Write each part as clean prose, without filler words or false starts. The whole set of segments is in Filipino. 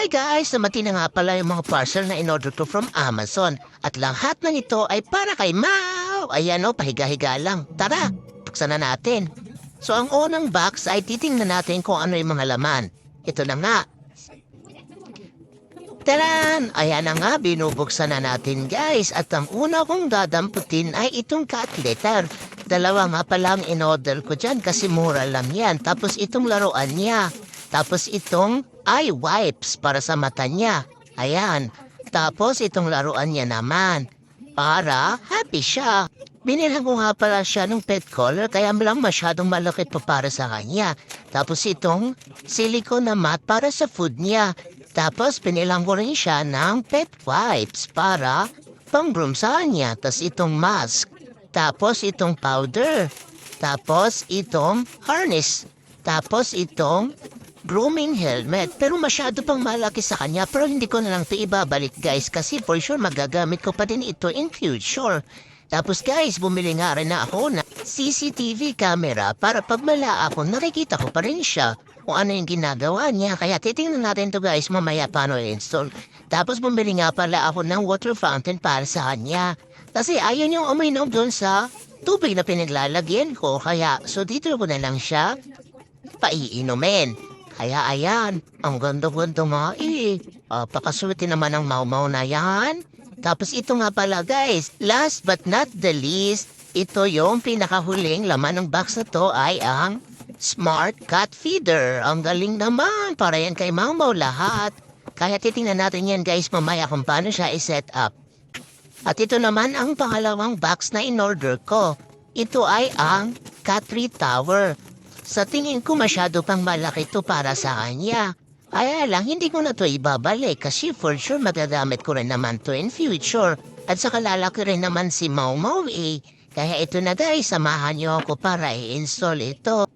Hi guys! Dumating na nga pala yung mga parcel na in-order ko from Amazon. At lahat ng ito ay para kay Mau! Ayan o, pahiga-higa lang. Tara, buksan na natin. So ang unang box ay titingnan natin kung ano yung mga laman. Ito na nga. Taran! Ayan na nga, binubuksan na natin guys. At ang una kong dadamputin ay itong cat litter. Dalawa nga pala ang in-order ko dyan kasi mura lang yan. Tapos itong laruan niya. Tapos itong eye wipes para sa mata niya. Ayan. Tapos itong laruan niya naman. Para happy siya. Binilhan ko nga pala siya ng pet collar kaya lang masyadong malaki pa para sa kanya. Tapos itong silicone na mat para sa food niya. Tapos pinilang ko rin siya ng pet wipes para pang-groom sa kanya. Tapos itong mask. Tapos itong powder. Tapos itong harness. Tapos itong grooming helmet. Pero masyado pang malaki sa kanya. Pero hindi ko na lang ito ibabalik guys. Kasi for sure magagamit ko pa din ito in future. Tapos guys, bumili nga rin na ako na CCTV camera para pag mala ako, nakikita ko pa rin siya kung ano yung ginagawa niya. Kaya titingnan natin to guys mamaya paano i-install. Tapos bumili nga pala ako ng water fountain para sa kanya. Kasi ayun yung uminom doon sa tubig na pinaglalagyan ko. Kaya so dito ko na lang siya paiinumin. Kaya ayan, ang ganda-ganda nga eh. Pakaswerte naman ang mau-mau na yan. Tapos ito nga pala guys, last but not the least, ito yung pinakahuling laman ng box na to ay ang Smart Cat Feeder. Ang galing naman, para yan kay mau-mau lahat. Kaya titingnan natin yan guys mamaya kung paano siya i-set up. At ito naman ang pangalawang box na in-order ko. Ito ay ang Cat Tree Tower. Sa tingin ko masyado pang malaki to para sa kanya. Kaya lang, hindi ko na to ibabalik kasi for sure magagamit ko rin naman to in future. At saka lalaki rin naman si Mau Mau eh. Kaya ito na guys, samahan niyo ako para i-install ito.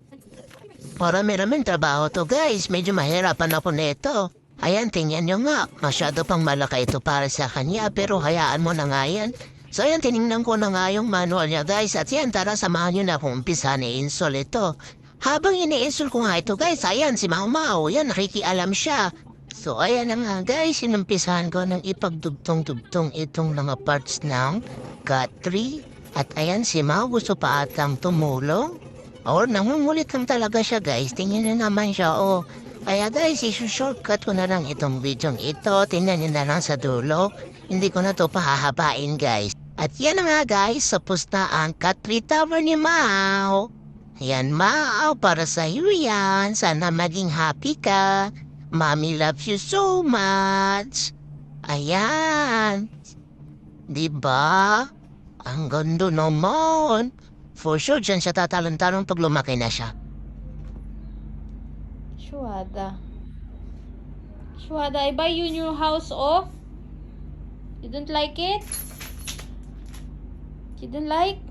Marami-raming trabaho to guys, medyo mahirapan ako nito. Ayan, tingnan nyo nga, masyado pang malaki ito para sa kanya pero hayaan mo na nga yan. So ayan, tinignan ko na nga yung manual niya guys at yan, tara samahan nyo na kung umpisa i-install ito. Habang ini-install ko nga ito guys, ayan si Mau Mau, yan nakikialam siya. So ayan na nga guys, inumpisahan ko ng ipagdugtong-dugtong itong mga parts ng Cat Tree. At ayan si Mau gusto pa atang tumulong. Or nangungulit lang talaga siya guys, tingnan na naman siya oh. Kaya guys, isi-shortcut ko na lang itong video ito, tingnan nyo na lang sa dulo. Hindi ko na to pahahabain guys. At yan na nga guys, tapos na ang Cat Tree Tower ni Mau. Ayan, Mau, para sa iyo yan. Sana maging happy ka. Mommy loves you so much. Ayan. Diba? Ang ganda naman. For sure, dyan siya tatalon-talon pag lumaki na siya. Shuada. Shuada, I buy you new house, oh? You don't like it? You don't like?